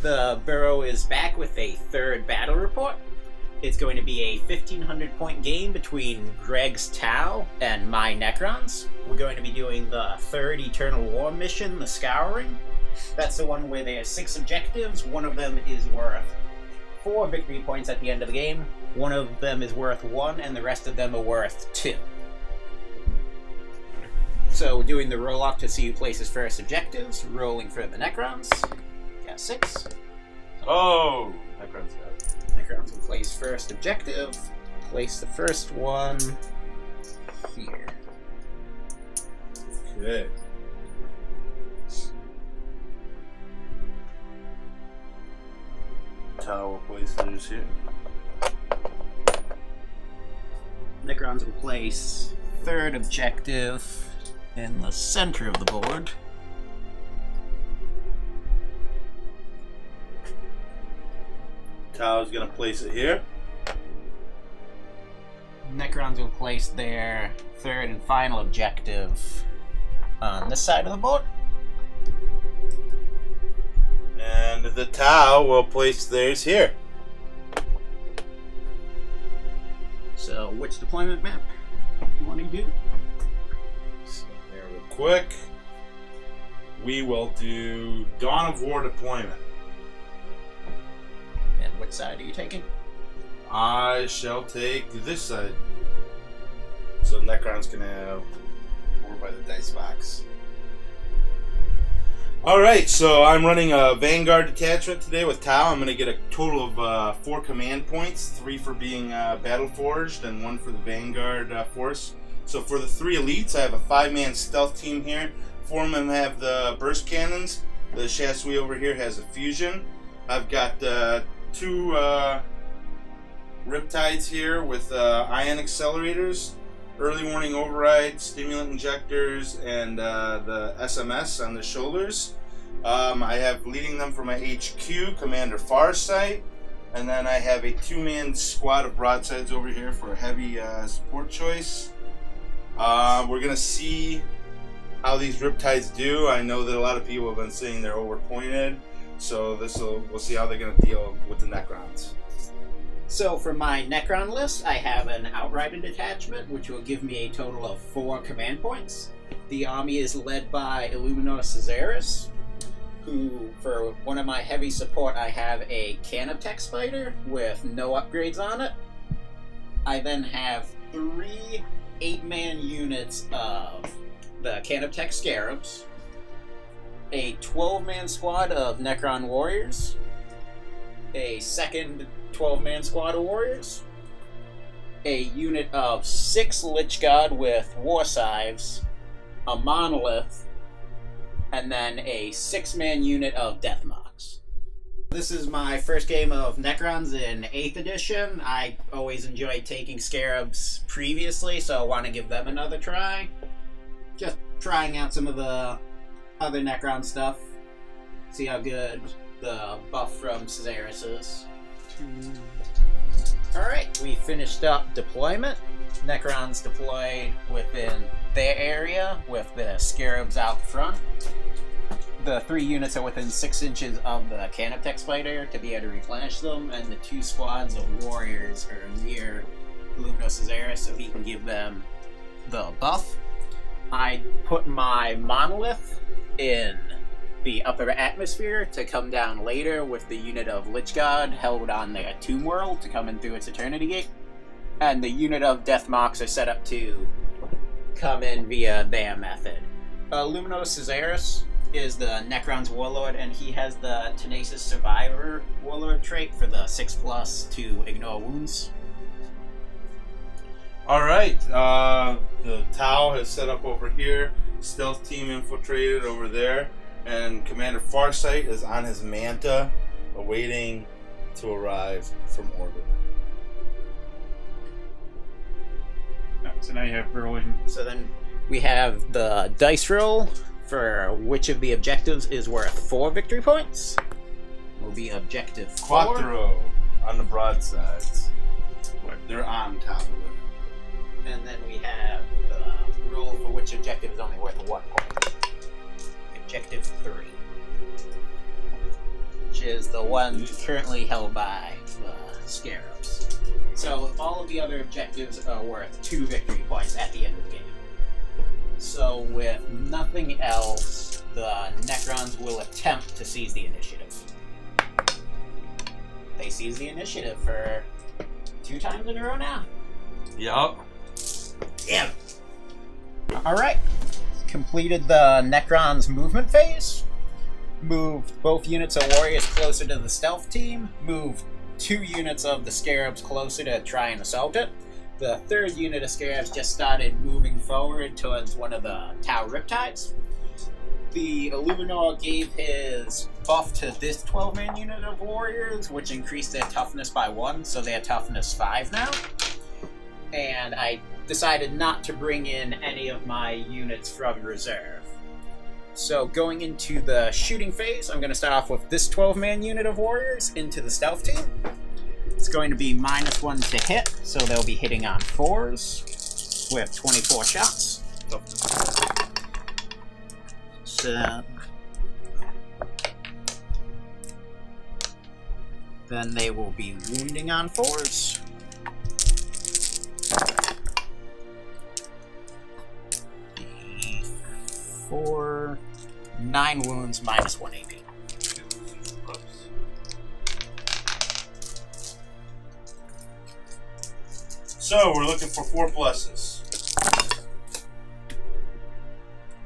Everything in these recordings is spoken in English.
The Burrow is back with a third battle report. It's going to be a 1,500 point game between Greg's Tau and my Necrons. We're going to be doing the third Eternal War mission, the Scouring. That's the one where there's 6 objectives. One of them is worth 4 victory points at the end of the game. One of them is worth 1, and the rest of them are worth 2. So we're doing the roll-off to see who places first objectives. Rolling for the Necrons. Got 6. Oh! Necrons got it. Necrons will place first objective. Place the first one here. Okay. Tower places here. Necrons will place third objective in the center of the board. Tao's gonna place it here. Necrons will place their third and final objective on this side of the board. And the Tau will place theirs here. So, which deployment map you want to do? So there real quick. We will do Dawn of War deployment. And which side are you taking? I shall take this side. So Necron's gonna over by the dice box. Alright, so I'm running a Vanguard detachment today with Tau. I'm gonna get a total of 4 command points, 3 for being battle forged and 1 for the Vanguard force. So for the 3 elites, I have a 5-man stealth team here. 4 of them have the burst cannons. The Chasseur over here has a fusion. I've got 2 Riptides here with ion accelerators, early warning override, stimulant injectors, and the SMS on the shoulders. I have leading them from my HQ, Commander Farsight, and then I have a 2-man squad of broadsides over here for a heavy support choice. We're gonna see how these Riptides do. I know that a lot of people have been saying they're overpointed, so we'll see how they're gonna deal with the Necrons. So for my Necron list, I have an Outrider detachment, which will give me a total of 4 command points. The army is led by Illuminor Caesaris, who, for one of my heavy support, I have a Canoptech Spider with no upgrades on it. I then have 3 8-man units of the Canoptech Scarabs, a 12-man squad of Necron Warriors, a second 12-man squad of warriors, a unit of 6 Lich God with War Scythes, a Monolith, and then a 6-man unit of Deathmarks. This is my first game of Necrons in 8th edition. I always enjoyed taking Scarabs previously, so I want to give them another try. Just trying out some of the other Necron stuff. See how good the buff from Caesaris is. Alright, we finished up deployment. Necrons deployed within their area with the Scarabs out front. The 3 units are within 6 inches of the Canoptech Spider to be able to replenish them, and the 2 squads of warriors are near Illuminor Caesaris so he can give them the buff. I put my Monolith in the upper atmosphere to come down later with the unit of Lich God held on their Tomb World to come in through its Eternity Gate. And the unit of Deathmarks are set up to come in via their method. Illuminor Caesaris is the Necron's Warlord, and he has the Tenacious Survivor Warlord trait for the 6+ to ignore wounds. Alright, the Tau has set up over here, stealth team infiltrated over there, and Commander Farsight is on his Manta, awaiting to arrive from orbit. So now you have rolling. So then we have the dice roll for which of the objectives is worth 4 victory points. Will be objective 4. Quattro on the broadsides. They're on top of it. And then we have the roll for which objective is only worth 1 point. Objective 3. Which is the one currently held by the Scarabs. So all of the other objectives are worth 2 victory points at the end of the game. So with nothing else, the Necrons will attempt to seize the initiative. They seize the initiative for 2 times in a row now. Yup. Yeah. Alright. Completed the Necrons movement phase. Moved both units of warriors closer to the stealth team. Moved 2 units of the Scarabs closer to try and assault it. The 3rd unit of Scarabs just started moving forward towards one of the Tau Riptides. The Illuminor gave his buff to this 12-man unit of warriors, which increased their toughness by 1, so they're toughness 5 now. And I decided not to bring in any of my units from reserve. So going into the shooting phase, I'm going to start off with this 12-man unit of warriors into the stealth team. It's going to be -1 to hit, so they'll be hitting on 4s with 24 shots. So then they will be wounding on 4s. For 9 wounds, -1 AP. So we're looking for 4 pluses.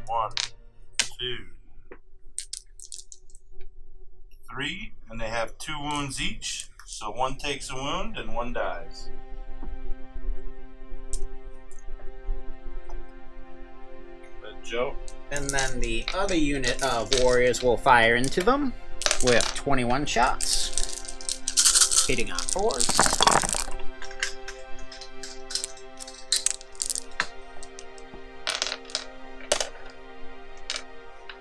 1, 2, 3, and they have 2 wounds each. So 1 takes a wound and 1 dies. Joe. And then the other unit of warriors will fire into them with 21 shots, hitting on 4s.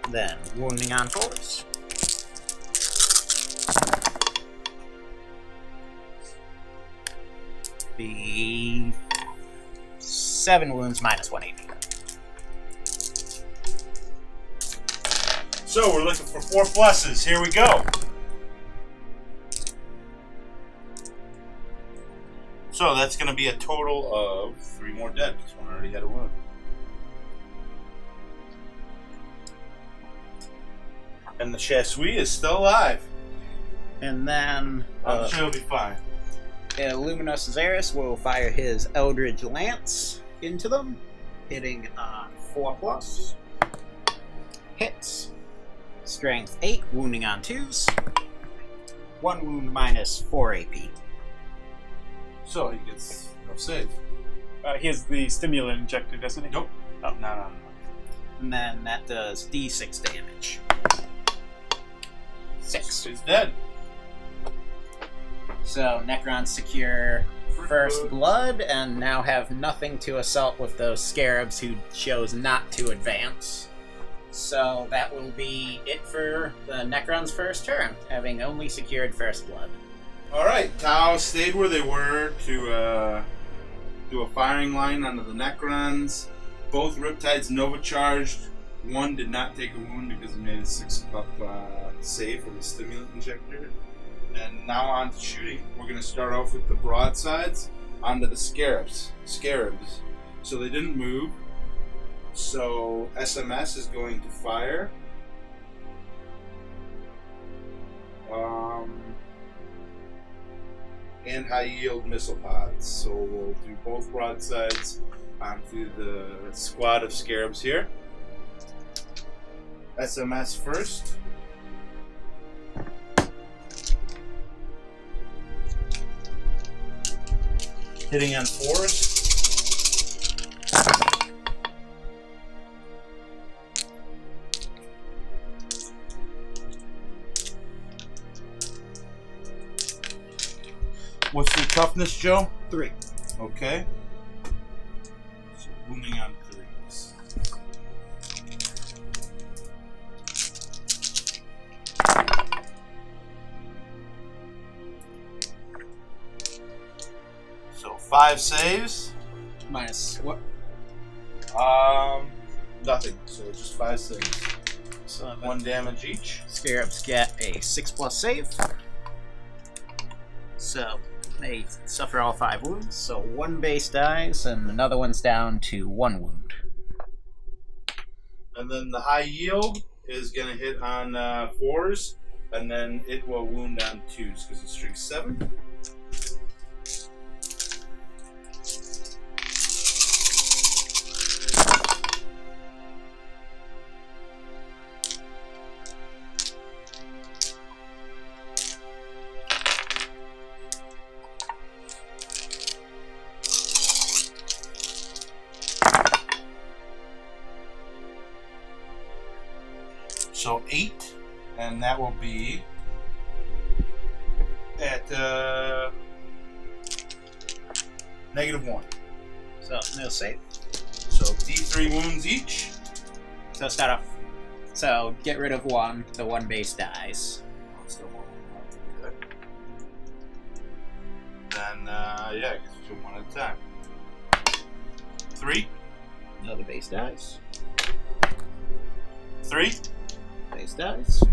Then wounding on 4s. Be 7 wounds, -1 AP. So we're looking for 4 pluses. Here we go. So that's going to be a total of 3 more dead because 1 already had a wound. And the Chasui is still alive. And then I'm sure he'll be fine. Luminous Azaris will fire his Eldritch Lance into them, hitting on 4+. Hits. Strength 8, wounding on 2s. 1 wound -4 AP. So he gets no save. He has the stimulant injected, doesn't he? Nope. Oh. No. And then that does D6 damage. 6. He's dead. So Necrons secure first blood and now have nothing to assault with those Scarabs who chose not to advance. So that will be it for the Necrons' first turn, having only secured first blood. Alright, Tau stayed where they were to do a firing line onto the Necrons. Both Riptides Nova charged. 1 did not take a wound because he made a 6-up save from the stimulant injector. And now on to shooting. We're going to start off with the broadsides onto the Scarabs. So they didn't move. So SMS is going to fire. And high yield missile pods. So we'll do both broadsides onto the squad of Scarabs here. SMS first. Hitting on 4s. What's your toughness, Joe? 3. Okay. So wounding on 3s. So 5 saves. Minus what? Nothing. So just 5 saves. So 1 damage each. Scarabs get a 6+ save. So they suffer all 5 wounds. So 1 base dies, and another one's down to 1 wound. And then the high yield is going to hit on 4s, and then it will wound on 2s because it strength 7. So 8, and that will be at -1. So no save. So D3 wounds each. So start off. So get rid of 1. The 1 base dies. Then yeah, I guess we do 1 at a time. 3. Another base dies. 3. Base dies.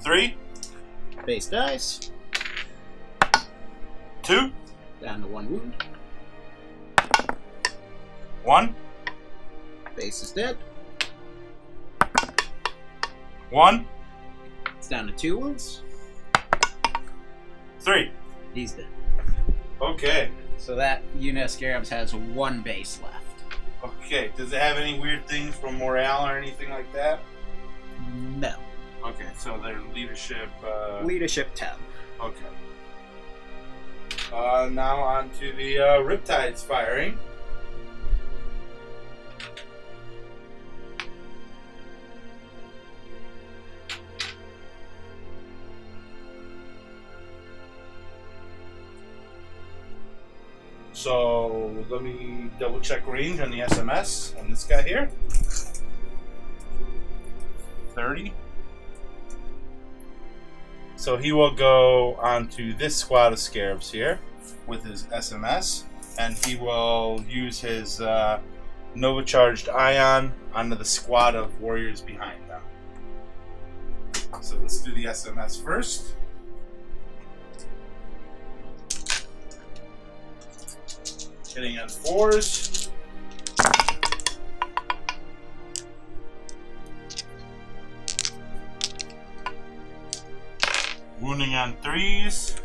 3. Base dies. 2. Down to 1 wound. 1. Base is dead. 1. It's down to 2 wounds. 3. He's dead. Okay. So that unit of scarabs has 1 base left. Okay. Does it have any weird things from morale or anything like that? No. Okay. So their leadership. Leadership 10. Okay. Now on to the Riptides firing. So let me double check range on the SMS on this guy here. 30. So he will go onto this squad of scarabs here with his SMS, and he will use his Nova Charged Ion onto the squad of warriors behind them. So let's do the SMS first. Hitting on 4s. Wounding on 3s.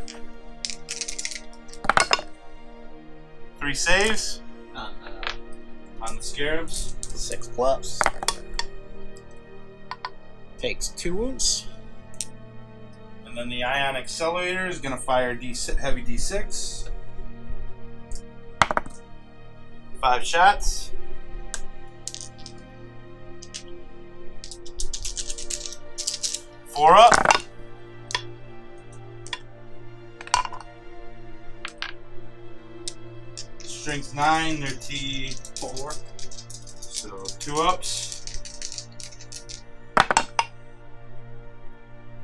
3 saves on the scarabs. 6 plus. Takes 2 wounds. And then the Ion Accelerator is going to fire heavy D6. 5 shots. 4 up. Strength 9, their T4. So 2 ups.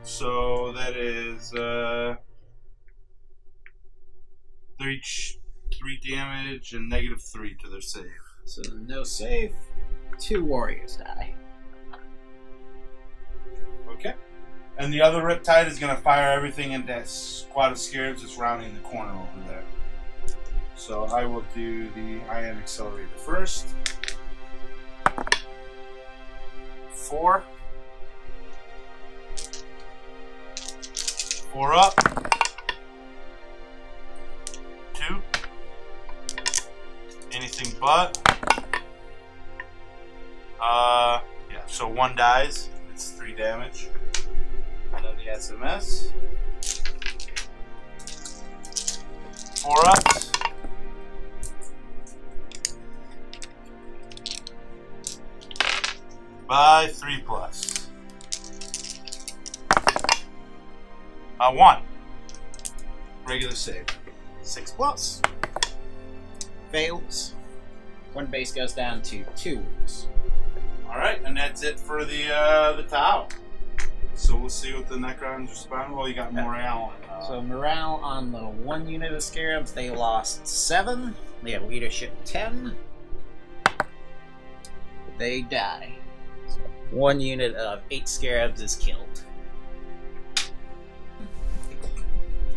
So that is 3 damage and -3 to their save. So no save. 2 warriors die. Okay. And the other Riptide is going to fire everything in that squad of scarabs that's rounding the corner over there. So I will do the Ion Accelerator first. 4. 4 up. 2. Anything but. Yeah, so 1 dies. It's 3 damage. And then the SMS. 4 ups. By 3 plus. 1. Regular save. 6 plus. Fails. 1 base goes down to 2 wounds. Alright, and that's it for the Tau. So we'll see what the Necrons respond. Well, you got morale on. So morale on the 1 unit of scarabs, they lost 7. They have leadership 10. They die. So 1 unit of 8 scarabs is killed.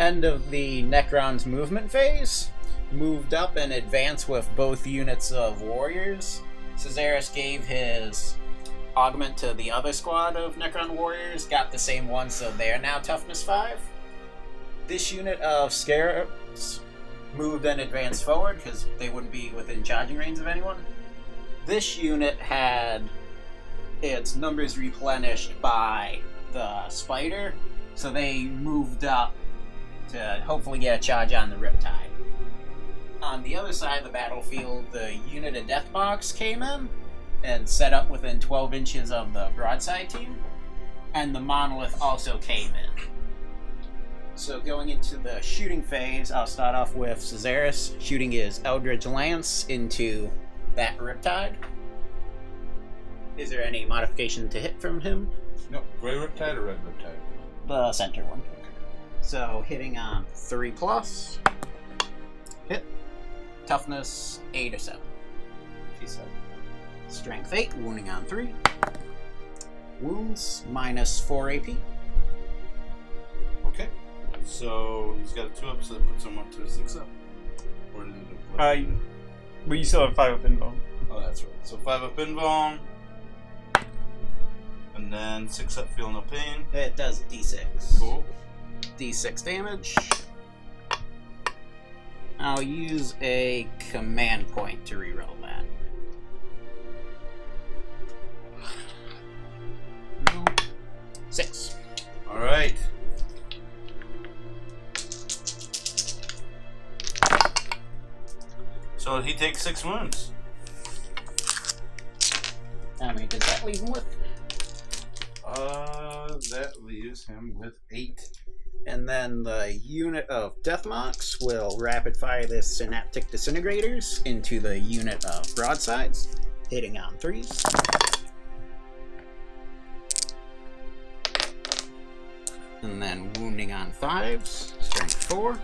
end of the Necron's movement phase, moved up and advanced with both units of warriors. Caesaris gave his augment to the other squad of Necron warriors, got the same one, so they're now toughness 5. This unit of scarabs moved and advanced forward because they wouldn't be within charging range of anyone. This unit had its numbers replenished by the spider, so they moved up to hopefully get a charge on the Riptide. On the other side of the battlefield, the unit of Deathbox came in and set up within 12 inches of the broadside team, and the Monolith also came in. So going into the shooting phase, I'll start off with Caesaris shooting his Eldritch Lance into that Riptide. Is there any modification to hit from him? No, gray Riptide or red Riptide? The center one. So hitting on 3+, hit, toughness 8 or 7. T7. Strength 8, wounding on 3. Wounds -4 AP. Okay. So he's got a 2 up, so that puts him up to a 6 up. Or did it? But you still have 5 up invuln. Oh, that's right. So 5 up invuln. And then 6 up feel no pain. It does D6. Cool. D6 damage. I'll use a command point to reroll that. 6. Alright. So he takes 6 wounds. How many does that leave him with? That leaves him with 8. And then the unit of Deathmox will rapid fire the Synaptic Disintegrators into the unit of Broadsides, hitting on 3s. And then wounding on 5s, strength 4.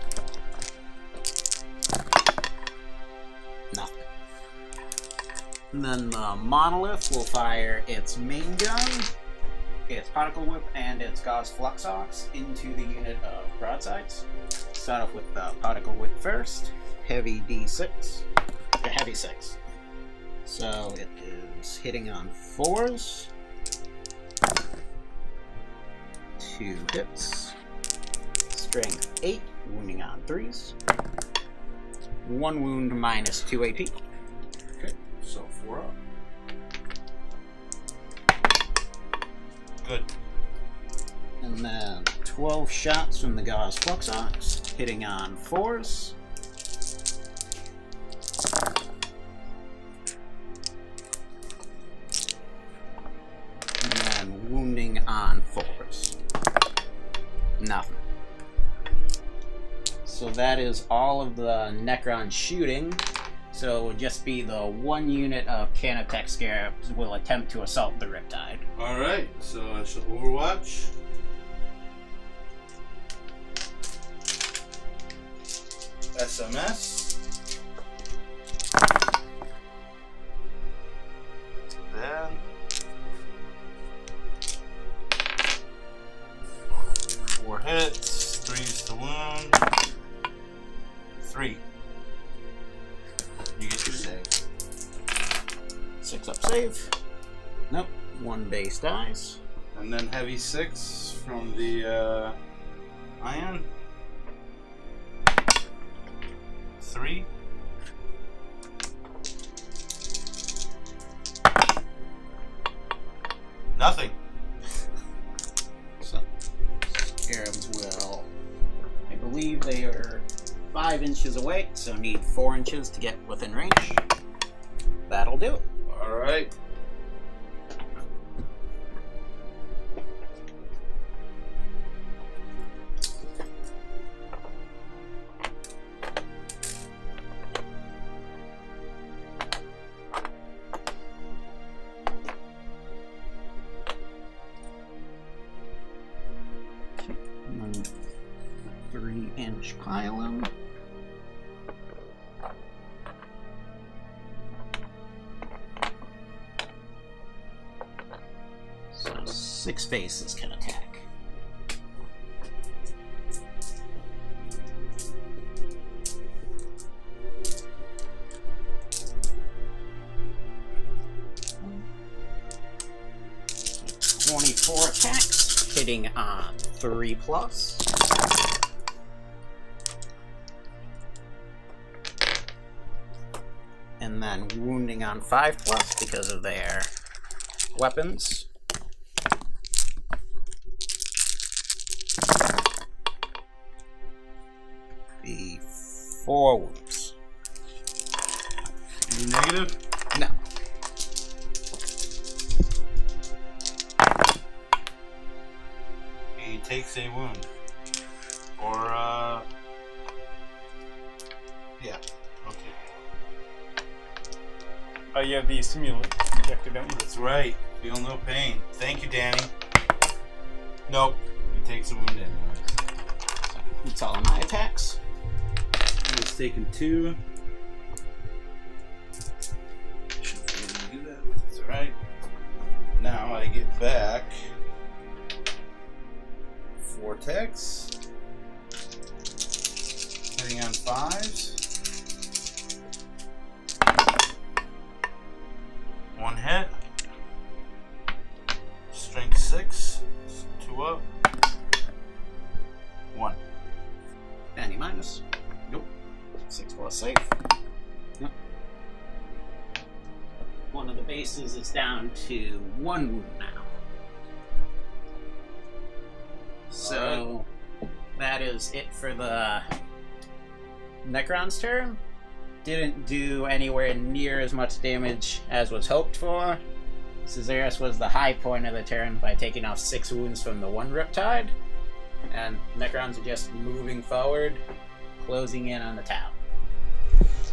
Nothing. And then the Monolith will fire its main gun, its Particle Whip, and its Gauss Flux Ox into the unit of Broadsides. Start off with the Particle Whip first. Heavy D6. Or heavy 6. So it is hitting on 4s. 2 hits. Strength 8, wounding on 3s. 1 wound -2 AP. Okay, so 4 up. Good. And then 12 shots from the Gauss Flux Ox, hitting on 4s. And then wounding on 4s. Nothing. So that is all of the Necron shooting. So it would just be the 1 unit of Canotech Scarabs will attempt to assault the Riptide. Alright, so I shall Overwatch. SMS. Then 4 hits, 3s to wound. 3. You get your save. 6 up save. Nope. 1 base dies. And then heavy 6 from the iron. 3. Nothing. So, Scarabs will, I believe they are 5 inches away, so need 4 inches to get within range. That'll do it. Alright. And then 3-inch pylon. So 6 faces can attack. 4 attacks, hitting on 3+. And then wounding on 5+ because of their weapons. Be 4 wounds. Any negative? No. He takes a wound. Or, yeah. Okay. Oh, you have the stimulant injector, don't you? That's right. Feel no pain. Thank you, Danny. Nope. He takes a wound anyways. That's all of my attacks. He's taken 2. Shouldn't be able to do that. That's alright. Now I get back 4 attacks. Hitting on 5s. 1 hit. Strength 6. 2 up. 1. Any minus? Nope. 6+ safe. Yep. One of the bases is down to 1 wound now. So that is it for the Necron's turn. Didn't do anywhere near as much damage as was hoped for. Caesarus was the high point of the turn by taking off 6 wounds from the one Riptide. And Necrons are just moving forward, closing in on the town.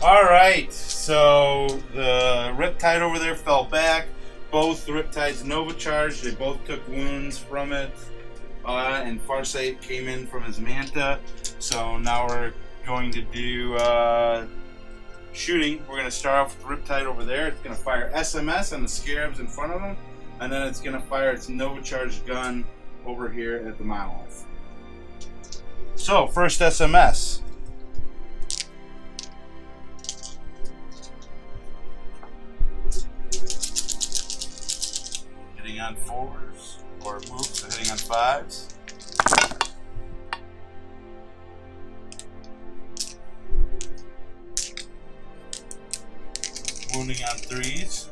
Alright, so the Riptide over there fell back. Both Riptides Nova charged. They both took wounds from it. And Farsight came in from his Manta. So now we're going to do shooting. We're going to start off with the Riptide over there. It's going to fire SMS on the Scarabs in front of him. And then it's going to fire its Nova charged gun over here at the Monolith. So, first SMS. Hitting on 4s, or moves, so hitting on 5s. Wounding on 3s.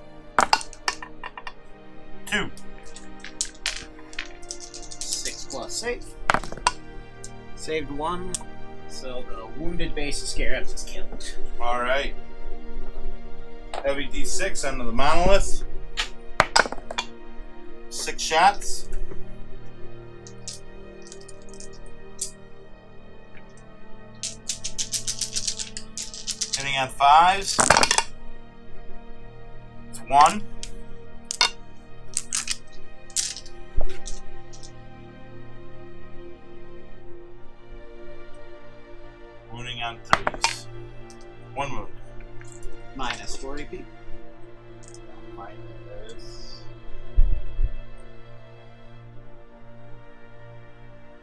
2. 6+ safe. Saved 1, so the wounded base of Scarabs is killed. Alright. Heavy D6 onto the Monolith. 6 shots. Hitting on 5s. It's 1. Wounding on 3s. 1 wound. Minus 40 p. Minus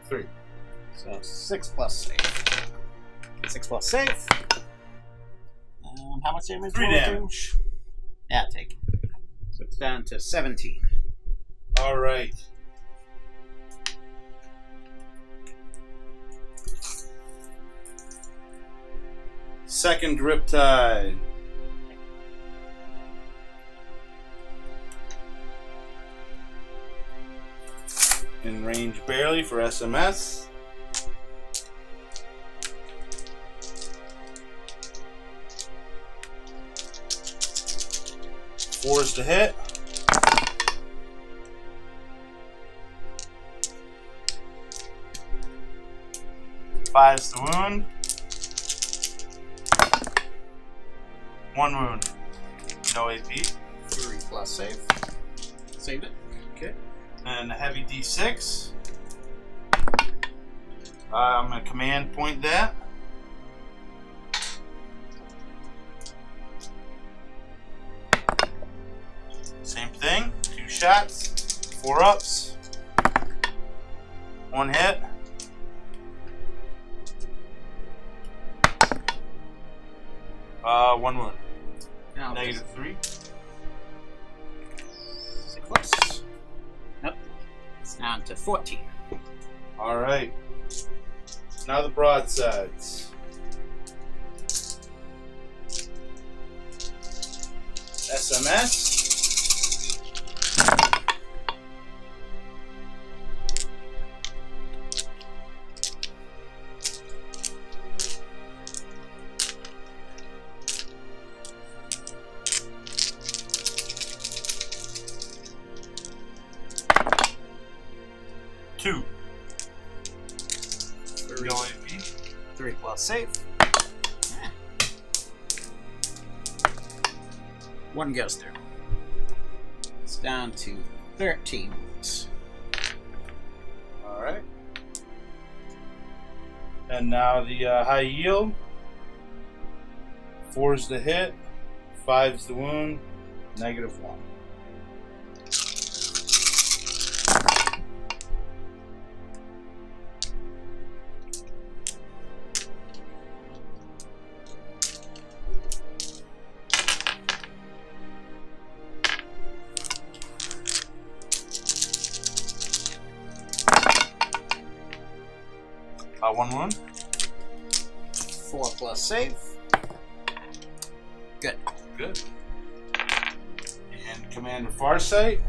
3. So 6+ safe. 6+ safe. How much damage? 3 damage. Yeah, take it. So it's down to 17. Alright. Second Riptide. In range barely for SMS. Fours to hit. Fives to wound. 1 wound. No AP. 3+ save. Saved it. Okay. And a heavy D6. I'm going to command point that. Same thing. 2 shots. 4 ups. 1 hit. One wound. Now -3. 6+. Nope. down to 14. Alright. Now the broadsides. SMS. Two. 3, No AP. 3 plus save. 1 goes through. It's down to 13 wounds. Alright. And now the high yield. 4's the hit. 5's the wound. -1. One wound. 4 plus save. Good. Good. And Commander Farsight.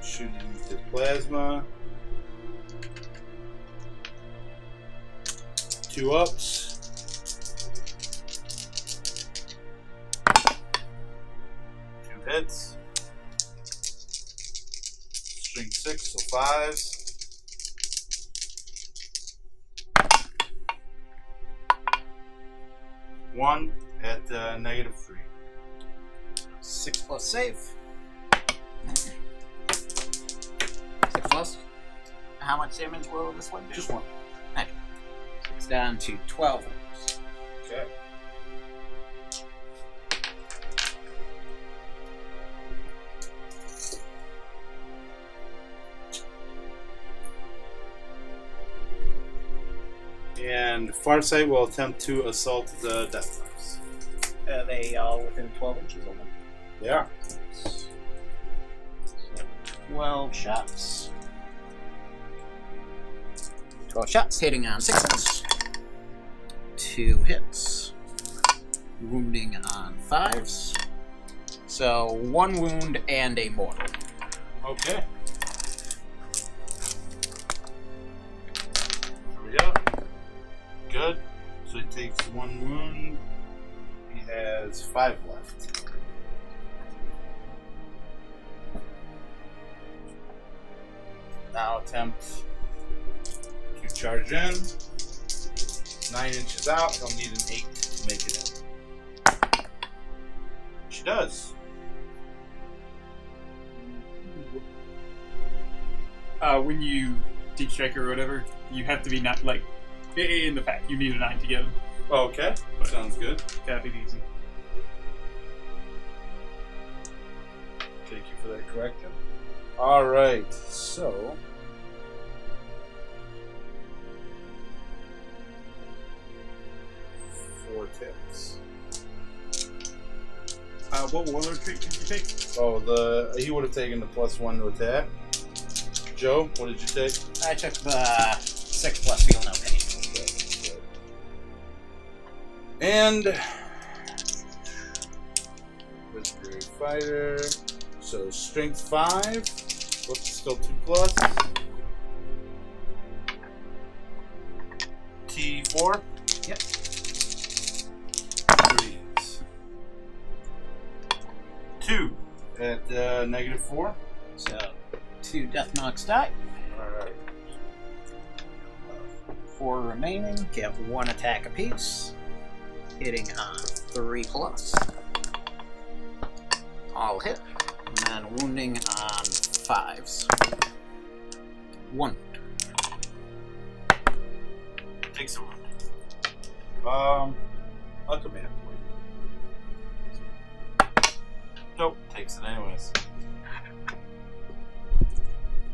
Shooting his plasma. 2 ups. 2 hits. String 6, so 5s. 1 at -3. 6 plus save. 6 plus. How much damage will this one do? Just 1. Okay. It's down to 12 wounds. Okay. And Farsight will attempt to assault the Death Knights. Are they all within 12 inches of them? They are. So 12 shots. 12 shots hitting on 6s. 2 hits. Wounding on 5s. So 1 wound and a mortal. Okay. There we go. Good. So he takes 1 wound. He has 5 left. Now attempt to charge in. 9 inches out. He'll need an 8 to make it in. She does. When you teach check or whatever, you have to be not like in the pack. You need a 9 to get them. Oh, okay. Sounds good. That'd be easy. Thank you for that correction. Alright, so. Four tips. What warlord trait did you take? Oh, he would have taken the +1 to attack. Joe, what did you take? I took the 6 plus feel no pain. And Legendary Fighter. So strength 5. Whoops, still 2 plus. T4. Yep. 3s. 2 at -4. So 2 death knocks die. Alright. 4 remaining. Get 1 attack apiece. Hitting on 3 plus. All hit. And wounding on 5s. 1. Takes a wound. A command point. takes it anyways.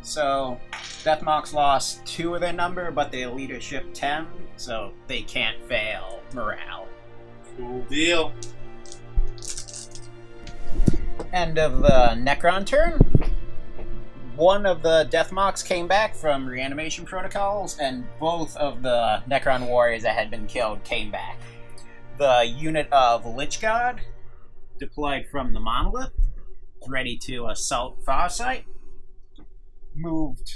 So, Deathmarks lost 2 of their number, but their leadership 10, so they can't fail morale. Cool deal. End of the Necron turn. One of the Deathmarks came back from reanimation protocols, and both of the Necron warriors that had been killed came back. The unit of Lich Guard deployed from the Monolith, ready to assault Farsight. Moved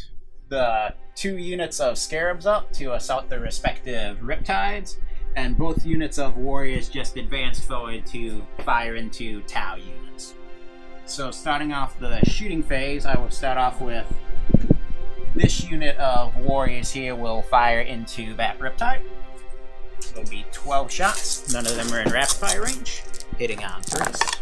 the 2 units of Scarabs up to assault the respective Riptides, and both units of Warriors just advanced forward to fire into Tau units. So starting off the shooting phase, I will start off with this unit of Warriors here will fire into that Riptide. It'll be 12 shots, none of them are in rapid fire range, hitting on 3s.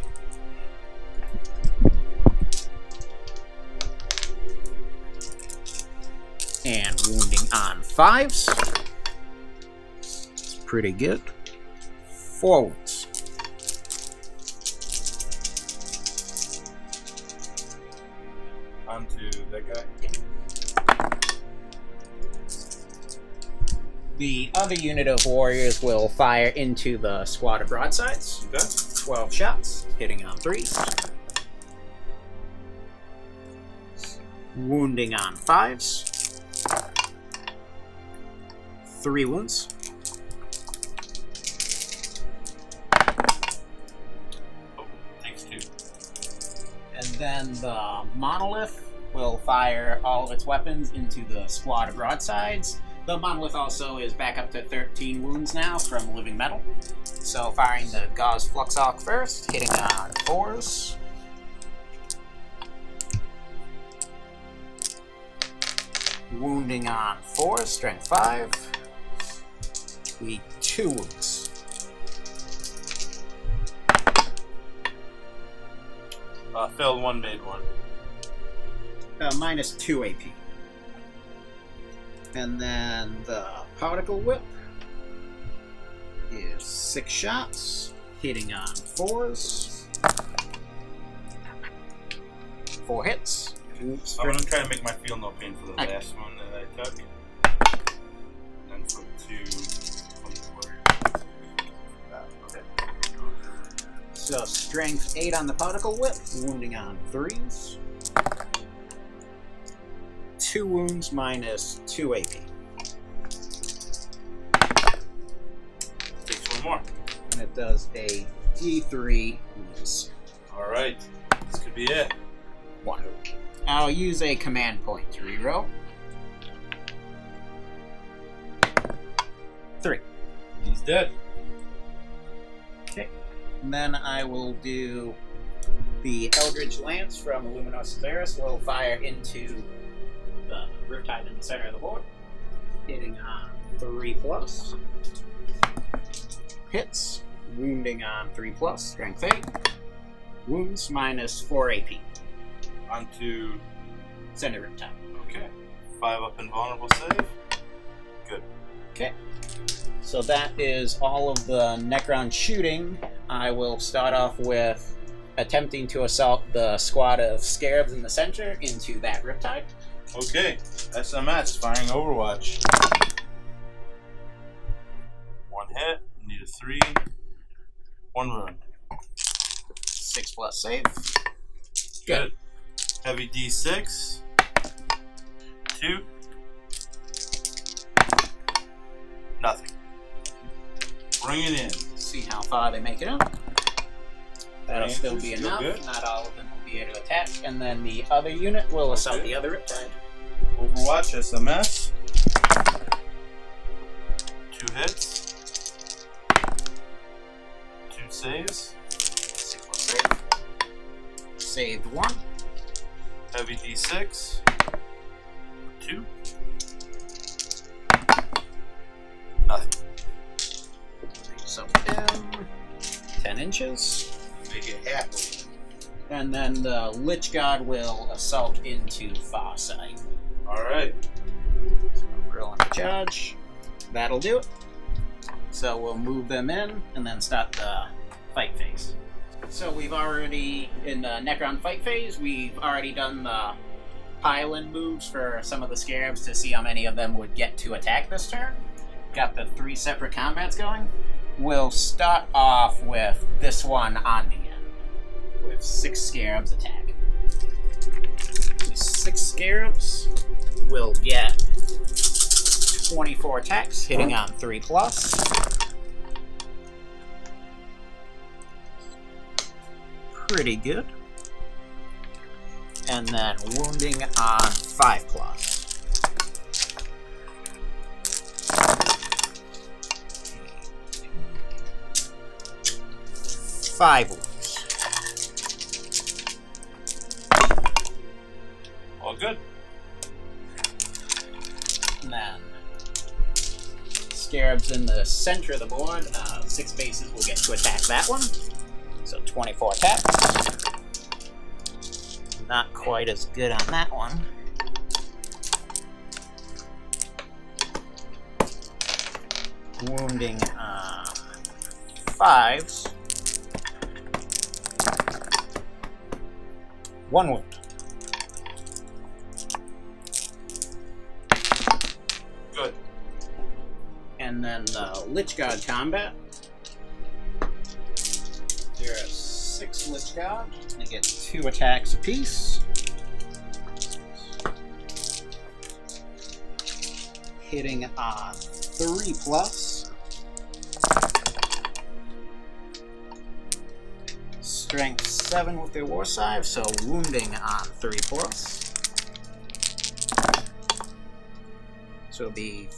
And wounding on 5s. It's pretty good. 4 wounds. Onto that guy. The other unit of warriors will fire into the squad of broadsides. Okay. 12 shots, hitting on 3s. Wounding on 5s. 3 wounds. Oh, takes 2. And then the Monolith will fire all of its weapons into the squad of broadsides. The Monolith also is back up to 13 wounds now from Living Metal. So firing the Gauze Fluxarc first, hitting on 4s. Wounding on 4, strength 5. We 2 wounds. Failed 1, made 1. Minus 2 AP. And then the Particle Whip is 6 shots, hitting on 4s. 4 hits. Oops. I'm gonna try to make my feel no pain for the last one that I took. And for 2 from the warrior. Okay. So strength 8 on the Particle Whip, wounding on 3s. 2 wounds minus 2 AP. Takes 1 more. And it does a D3 wounds. Alright. This could be it. 1. I'll use a command point to reroll. 3. He's dead. Okay. And then I will do the Eldritch Lance from Luminous Cesaris will fire into the Riptide in the center of the board, hitting on 3+. Hits, wounding on 3+, strength 8. Wounds minus 4 AP. Onto Center Riptide. okay. 5 up invulnerable save. Good. Okay. So that is all of the Necron shooting. I will start off with attempting to assault the squad of Scarabs in the center into that Riptide. Okay. SMS firing Overwatch. 1 hit. Need a 3. 1 wound. 6+ save. Good. Heavy D6. 2. Nothing. Bring it in. See how far they make it up. That'll still be Still enough. good. Not all of them will be able to attack. And then the other unit will assault Okay. the other Riptide. Overwatch SMS. 2 hits. 2 saves. 6+ save. Saved 1. Heavy D6. 2. Nothing. So down 10 inches. Make it happen. And then the Lich God will assault into Farsight. Alright. So rolling the charge. That'll do it. So we'll move them in and then start the fight phase. So we've already, in the Necron fight phase, we've already done the pile-in moves for some of the scarabs to see how many of them would get to attack this turn. Got the 3 separate combats going. We'll start off with this one on the end, with 6 scarabs attack. 6 scarabs will get 24 attacks, hitting on 3+. Pretty good. And then wounding on 5+. 5 wounds. All good. And then scarabs in the center of the board, 6 bases will get to attack that one. So 24 attacks. Not quite as good on that one. Wounding 5s. 1 wound. Good. And then the Lich God combat. There are 6 Lich God. They get 2 attacks apiece. Hitting on 3+. Strength 7 with their war scythe, so wounding on 3+. So it'll be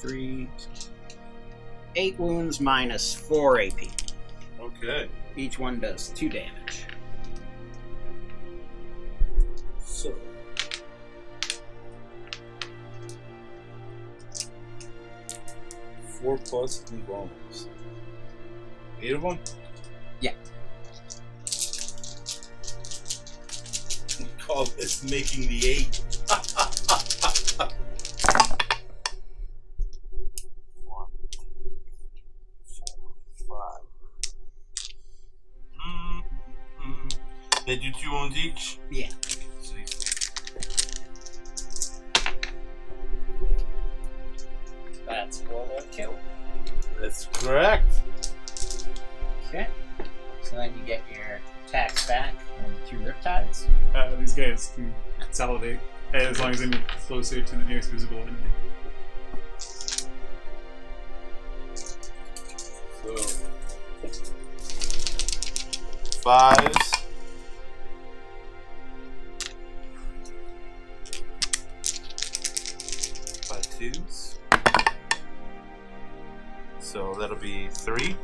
8 wounds minus 4 AP. Okay. Each one does 2 damage. So. Four plus 3 bombs. 8 of them? Yeah. We call this making the 8. 1, 2, 4, 5. They do 2 wounds each? Yeah. That's one kill. That's correct. Okay. So then you get your attacks back on the 2 riptides. These guys can consolidate as long as they move closer to the nearest visible enemy. So 5s. By 2s. So that'll be 3.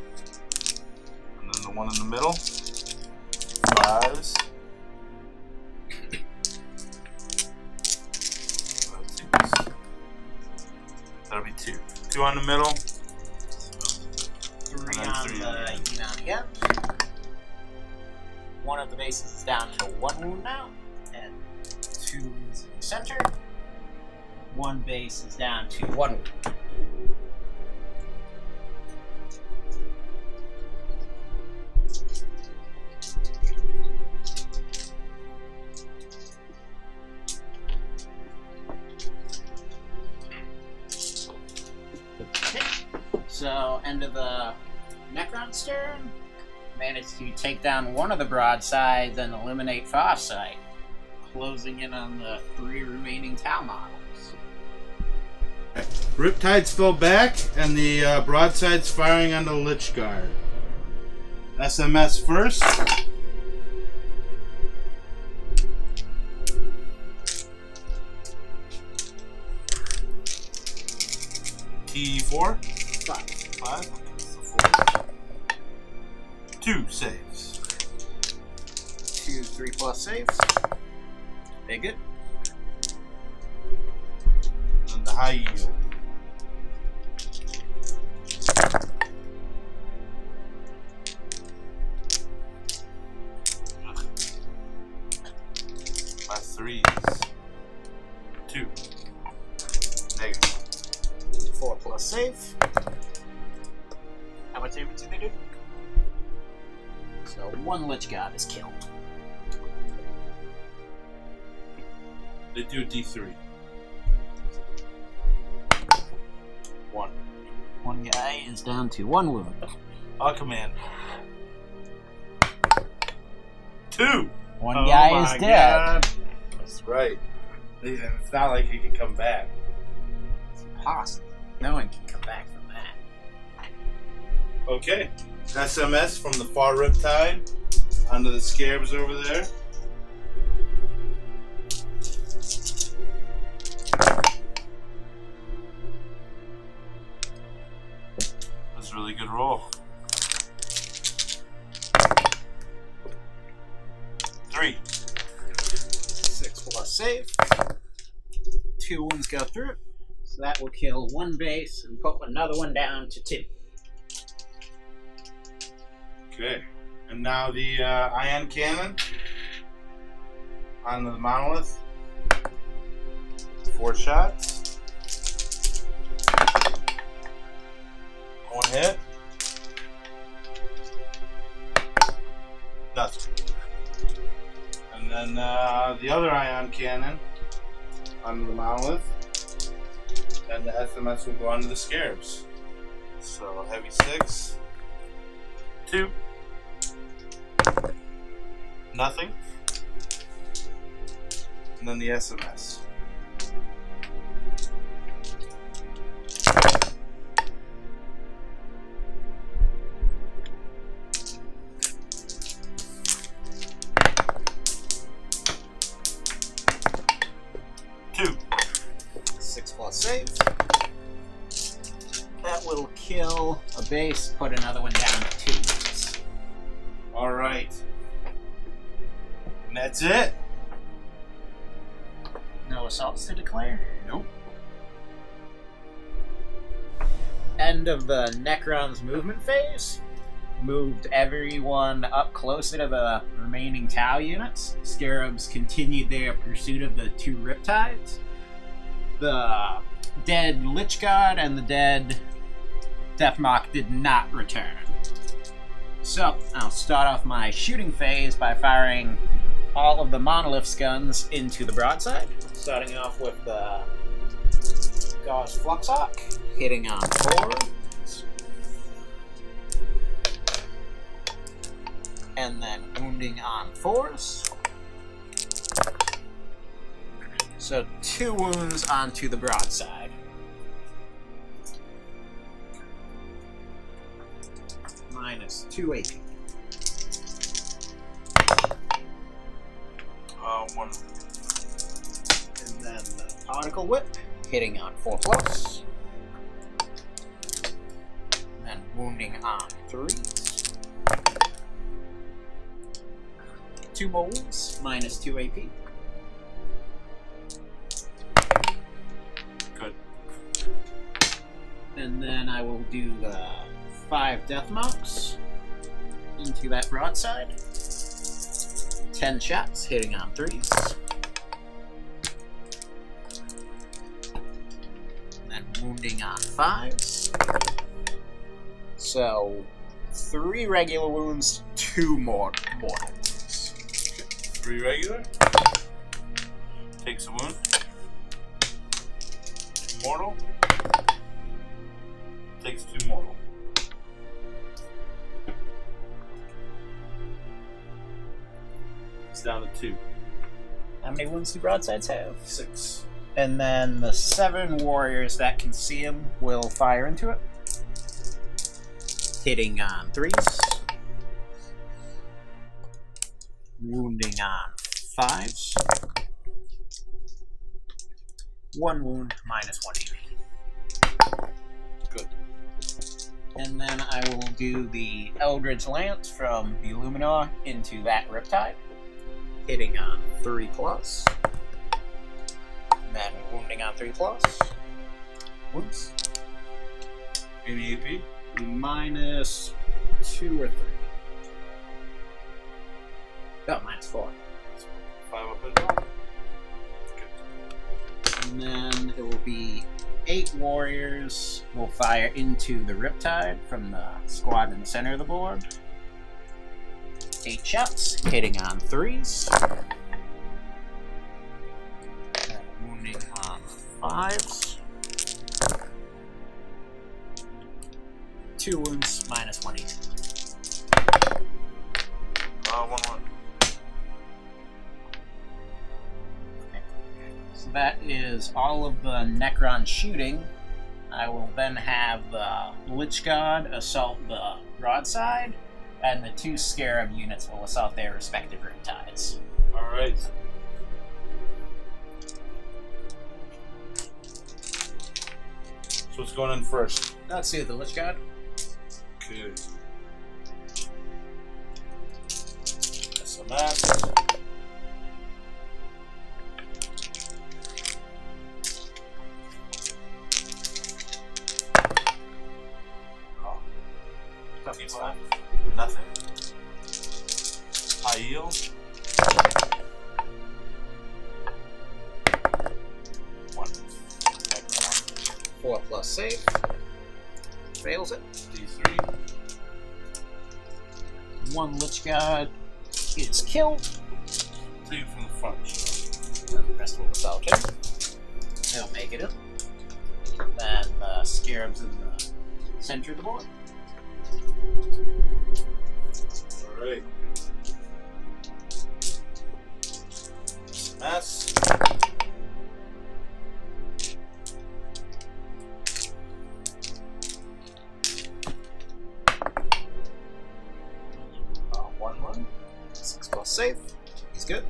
And then the one in the middle. 5s. By 2s. That'll be 2. 2 on the middle. 3 And then on 3 the Unit on the end. One of the bases is down to 1 wound now, and 2 wounds in the center. 1 base is down to 1 wound. So, end of the Necron's turn. Managed to take down one of the broadsides and eliminate Farsight, closing in on the 3 remaining Tau models. Riptides fell back, and the broadside's firing on the Lich Guard. SMS first. T4. 5. 5. So 4. 2 saves. 2 3+ saves. Very good. And the high yield. My 3s. 2. Negative. 4+ save. How much damage did they do? So one Lich God is killed. They do a D3. 1. One guy is down to 1 wound. I'll command. 2. One Oh guy my is dead. God. That's right. It's not like he can come back. It's impossible. No one can come back from that. Okay. SMS from the far Riptide onto the Scarabs over there. That's a really good roll. 3. 6 plus save. 2 wounds go through. So that will kill 1 base and put another one down to 2. Okay. And now the ion cannon onto the monolith. 4 shots. 1 hit. Nothing. And then the other ion cannon onto the monolith. And the SMS will go onto the Scarabs. So heavy 6. 2. Nothing. And then the SMS. Two. 6 plus save. That will kill a base, put another one down to 2. Alright. And that's it. No assaults to declare. Nope. End of the Necron's movement phase. Moved everyone up closer to the remaining Tau units. Scarabs continued their pursuit of the 2 Riptides. The dead Lich God and the dead Deathmark did not return. So, I'll start off my shooting phase by firing all of the Monolith's guns into the broadside. Starting off with the Gauss Fluxhawk, hitting on 4. And then wounding on 4s. So 2 wounds onto the broadside. Minus 2 AP. 1. And then the Particle Whip, hitting on 4 plus. And then wounding on 3s. 2 more wounds, minus 2 AP. Good. And then I will do the 5 death marks into that broadside. 10 shots, hitting on 3s. And then wounding on 5s. So 3 regular wounds, 2 more mortal wounds. 3 regular. Takes a wound. Mortal. Takes 2 mortal. It's down to 2. How many wounds do broadsides have? 6. And then the 7 warriors that can see him will fire into it. Hitting on 3s. Wounding on 5s. 1 wound, minus 1 AP. Good. And then I will do the Eldritch Lance from the Illuminor into that Riptide. Hitting on 3 plus. And then wounding on 3 plus. Wounds. Any AP? Minus 2 or 3. Oh, minus 4. 5 up and down. And then it will be 8 warriors will fire into the Riptide from the squad in the center of the board. 8 shots, hitting on 3s. Wounding on 5s. 2 wounds, minus 1 each. 1-1. So that is all of the Necron shooting. I will then have the Lich God assault the broadside, and the 2 Scarab units will assault their respective riptides. Alright. So what's going in first? Let's do the Lich God. Okay. SMS. Oh. Nothing. High yield. 1. 4 plus save. Fails it. D3. 1 Lich God is killed. 3 from the front. And the rest will assault him. They'll make it in. Then the Scarabs in the center of the board. Alright. SMS. One. 6 plus save. He's good.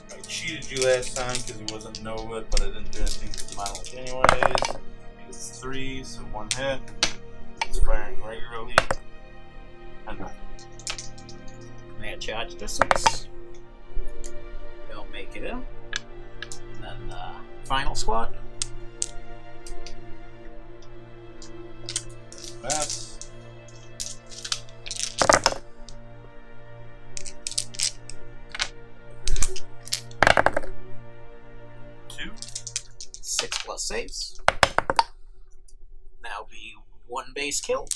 I cheated you last time because he wasn't no good, but I didn't do anything to the model anyways. It's 3, so 1 hit. It's firing regularly. And nothing. They had charge distance. They'll make it in. And then the final squad. Pass. Two. 6 plus saves. Now be 1 base killed.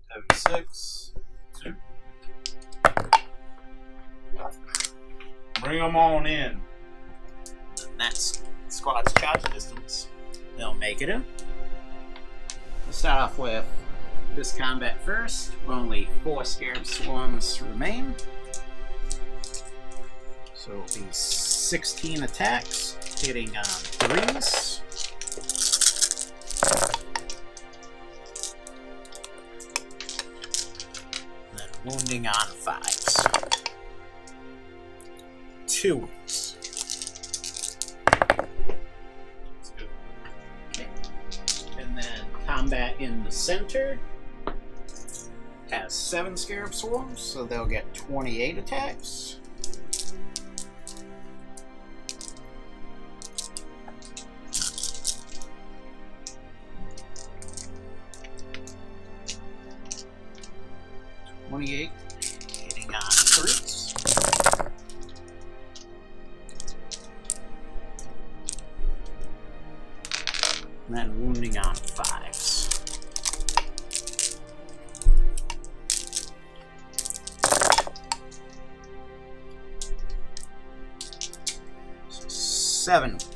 Heavy 6. 2. Bring them on in. And that's squad's charge distance. They'll make it in. We'll start off with this combat first. Only 4 Scarab Swarms remain. So it'll be 16 attacks, hitting on 3s. Then wounding on 5s. 2 wounds. That's good. Okay. And then combat in the center has 7 Scarab Swarms, so they'll get 28 attacks. Hitting on 3s. And then wounding on 5s. So 7 wounds.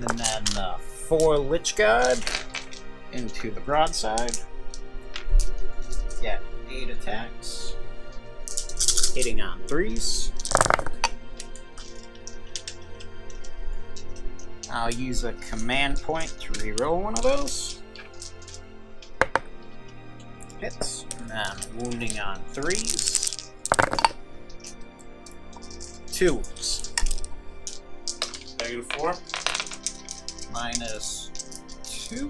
And then 4 Lich God into the broadside. Get 8 attacks. Hitting on 3s. I'll use a command point to reroll one of those. Hits. And then wounding on 3s. 2 wounds. -4. Minus 2.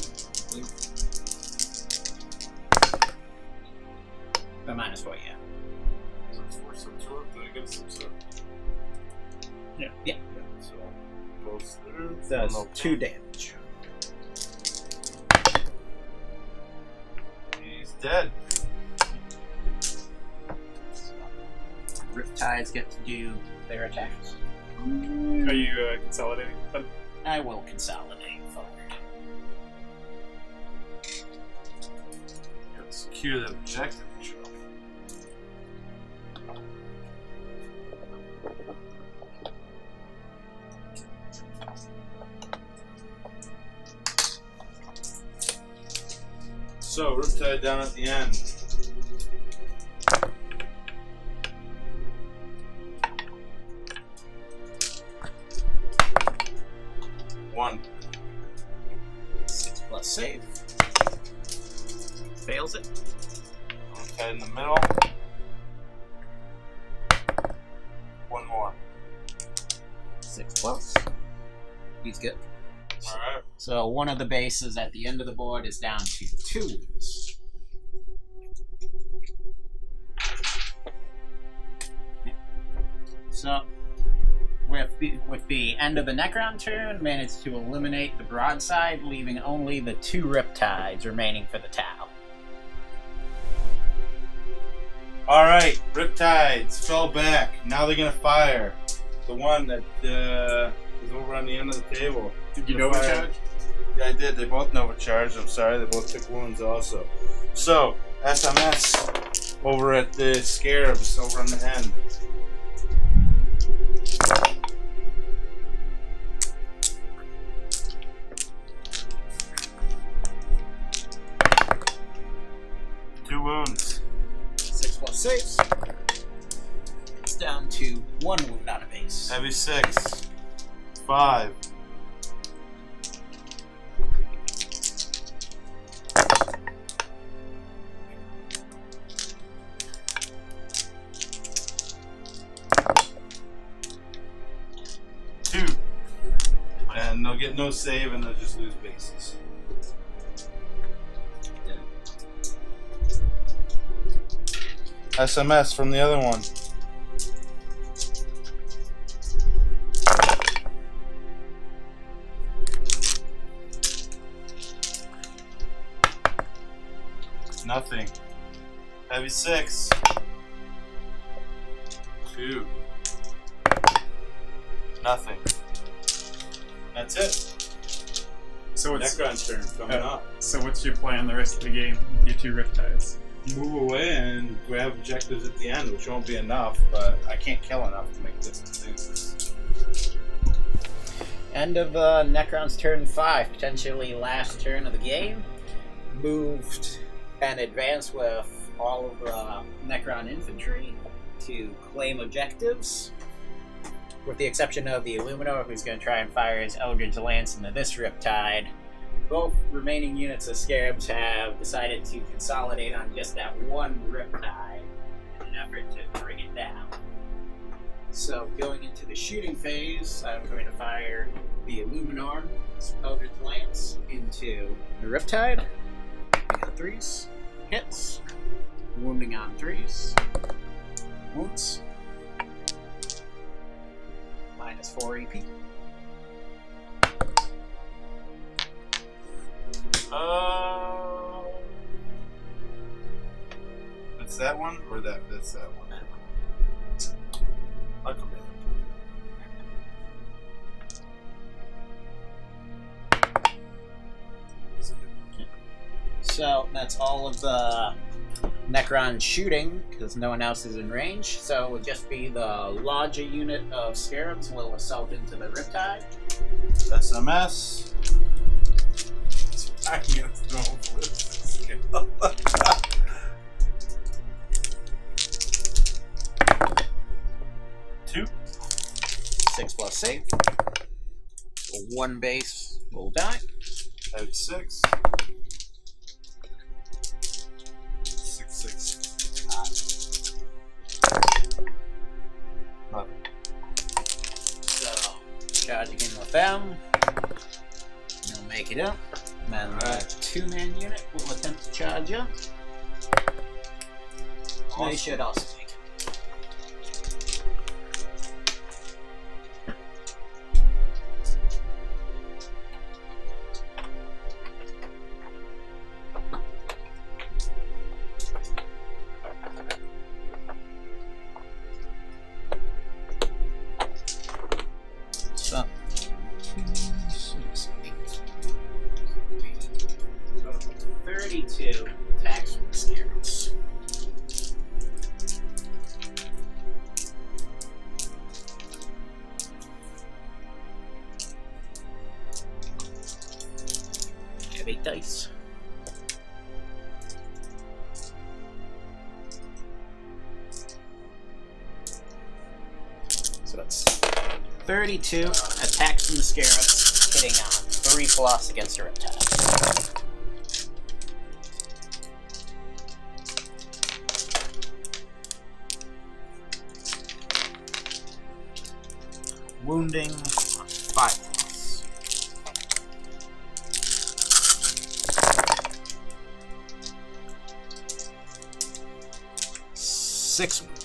The -4, yeah. So it's 4 sub 2 up, then I get a sub sub. Yeah. So goes through. Does No 2 damage. He's dead. Riptides get to do their attacks. Are you consolidating? I will consolidate forward. Gotta secure that objective control. So, Riptide down at the end. One. 6 plus save. Fails it. Riptide in the middle. One more. 6 plus. He's good. Alright. So one of the bases at the end of the board is down to 2 wounds. So with the end of the Necron turn, managed to eliminate the broadside, leaving only the 2 Riptides remaining for the Tau. Alright, Riptides fell back. Now they're gonna fire. The one that is over on the end of the table. Did you Gonna Nova fire. charge? Yeah, I did. They both Nova charged. I'm sorry. They both took wounds also. So, SMS over at the Scarabs over on the end. Two wounds. 6 plus saves. It's down to 1 wound on a base. Heavy 6. 5. Two. And they'll get no save and they'll just lose bases. SMS from the other one. Nothing. Heavy 6. 2. Nothing. That's it. So it's Necron's turn coming up. So what's your plan the rest of the game? Your 2 Riptides. Move away and grab objectives at the end, which won't be enough, but I can't kill enough to make this. End of Necron's turn 5, potentially last turn of the game. Moved and advanced with all of the Necron infantry to claim objectives, with the exception of the Illuminor, who's going to try and fire his Eldritch Lance into this Riptide. Both remaining units of Scarabs have decided to consolidate on just that one Riptide in an effort to bring it down. So, going into the shooting phase, I'm going to fire the Illuminor, Eldritch Lance, into the Riptide. We got 3s, hits, wounding on 3s, wounds, -4 AP. That's that one or that's that one? I'll come in. So that's all of the Necron shooting, because no one else is in range. So it would just be the larger unit of Scarabs will assault into the Riptide. SMS. I'm gonna throw flips. 2. 6 plus save. So 1 base will die. Heavy 6. 6. Nothing. So charging in with them. You'll make it up. And then the 2-man unit will attempt to charge up. They should also take it. So, 2, 6, 8. 32 attacks from the scarabs. I have 8 dice. So that's 32 attacks from the scarabs, hitting on 3+ against a reptile. Wounding 5+. 6 wounds.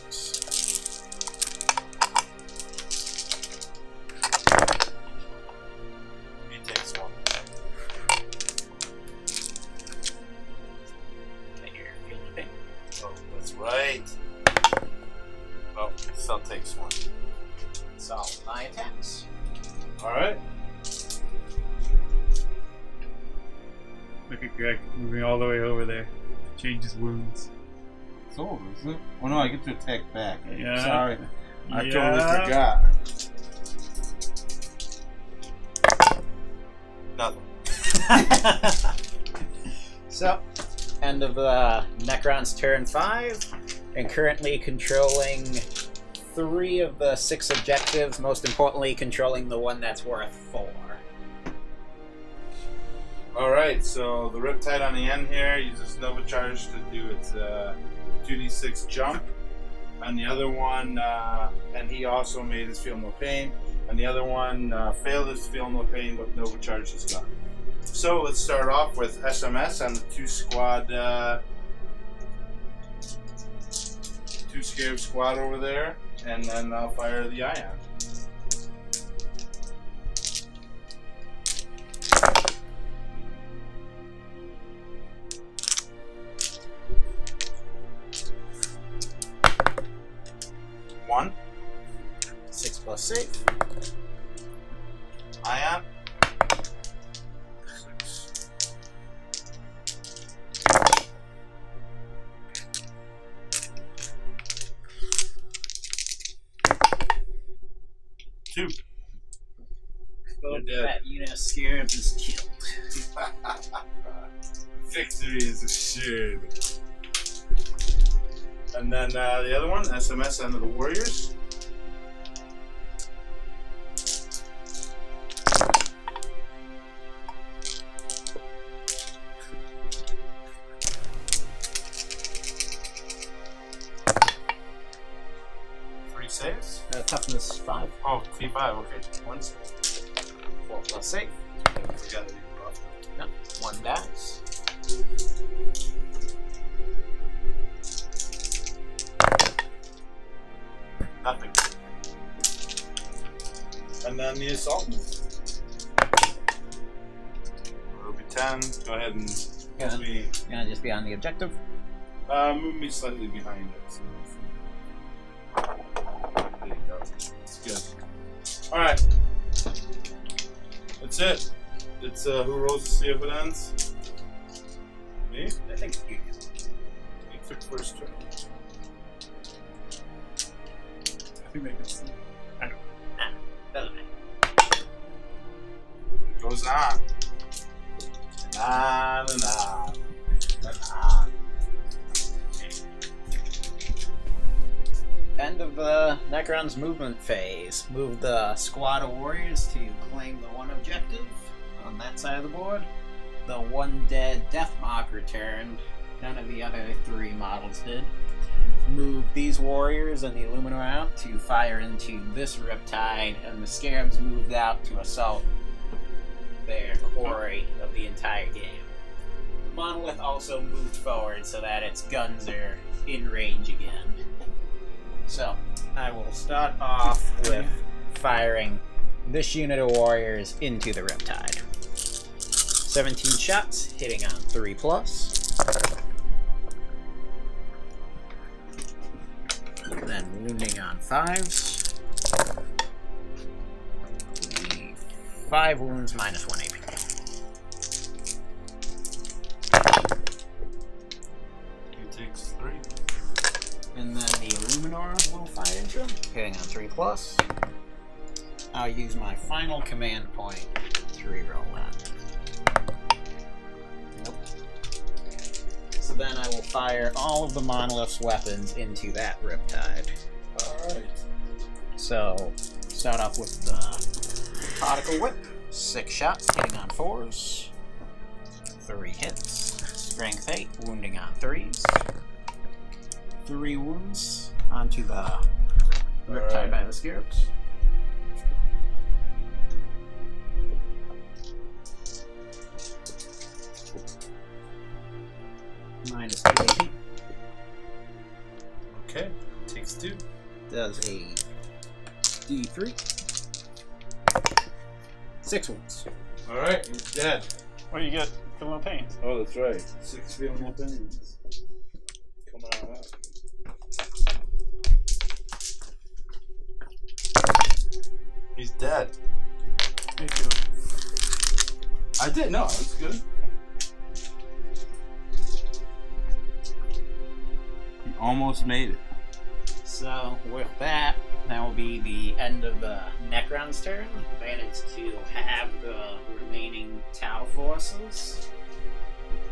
He takes one. Okay, you're feeling pain. Oh, that's right. Oh, still takes one. That's all my attacks. Alright. Look at Greg moving all the way over there. Change his wounds. It's over, isn't it? Oh no, I get to attack back. Yeah. Sorry. I Yeah. totally forgot. Nothing. So, end of Necron's turn 5, and currently controlling 3 of the 6 objectives, most importantly controlling the one that's worth 4. Alright, so the Riptide on the end here uses Nova Charge to do its 2d6 jump. And the other one, and he also made his Feel No Pain. And the other one failed his Feel No Pain, but Nova Charge is gone. So let's start off with SMS on the 2 squad, 2 Scarab squad over there. And then I'll fire the Ion. One. 6+ save. Ion. 6. Two. You're dead. That unit scarab is killed. Victory is assured. And then the other one, SMS under the Warriors. Saves? Toughness 5. Oh, T5, okay. 1 save. 4+ save. I forgot to do rough. No, 1 dice. Nothing. And then the assault move. It'll be 10. Go ahead and Yeah. move me. Gonna just be on the objective. Move me slightly behind it. There you go. It's good. Alright. That's it. It's who rolls to see if it ends? Me? I think you You took first turn. I think they can see. I don't doesn't matter. It goes on. And on and on. And on. End of the Necron's movement phase. Move the squad of warriors to claim the 1 objective on that side of the board. The 1 dead Deathmark returned. None of the other 3 models did. Move these warriors and the Illumina out to fire into this Riptide, and the Scarabs moved out to assault their quarry of the entire game. Monolith also moved forward so that its guns are in range again. So, I will start off with firing this unit of warriors into the Riptide. 17 shots, hitting on 3+. Then wounding on 5s. 5 wounds minus 1 AP. He takes 3. And then the Illuminor will fire into him, hitting on 3+. I'll use my final command point to reroll that. Nope. So then I will fire all of the Monolith's weapons into that Riptide. Alright. So, start off with the Particle Whip. 6 shots, hitting on 4s. 3 hits. Strength 8, wounding on 3s. 3 wounds onto the Riptide by the Scarabs. Minus 2 AP. Okay, takes 2. Does a D3. 6 wounds. Alright, he's dead. What do you get? Feel no pain. Oh, that's right. 6 feeling pains. Coming out of that. He's dead. Me too. I did, no, that's good. He almost made it. So, with that, that will be the end of the Necron's turn. Managed to have the remaining Tau forces,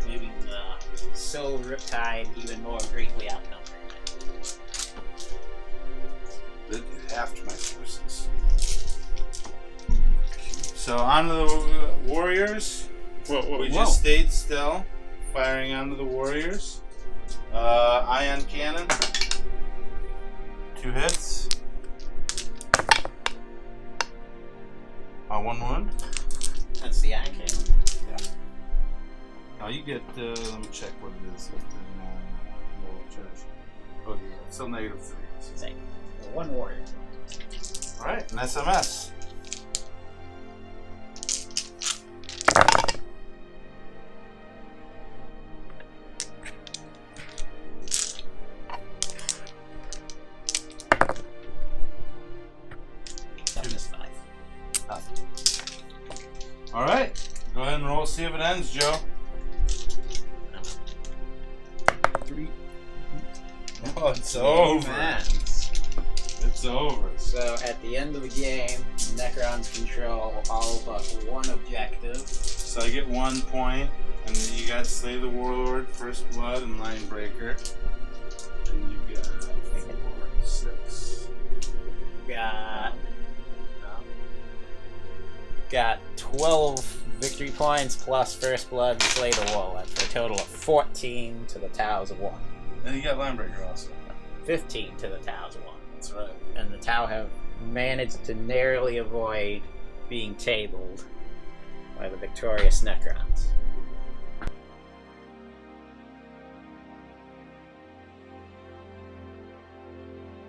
leaving the Soul Riptide even more greatly outnumbered. That is half to my forces. So, on to the warriors. We just stayed still, firing onto the warriors. Ion cannon. 2 hits. 1 wound. That's the ion cannon. Yeah. Now you get, let me check what it is. Moral charge. Oh, yeah. Still -3. Same. So 1 warrior. Alright, an SMS. Alright, go ahead and roll, see if it ends, Joe. 3. Oh, it's over. It's over. So at the end of the game, Necrons control all but 1 objective. So I get 1 point, and then you got Slay the Warlord, First Blood, and Linebreaker. And you got 4, 6. Got 12 victory points plus First Blood and Slay the Warlord for a total of 14 to the Towers of 1. And you got Linebreaker also. 15 to the Towers of 1. That's right. And the Tau have managed to narrowly avoid being tabled by the victorious Necrons.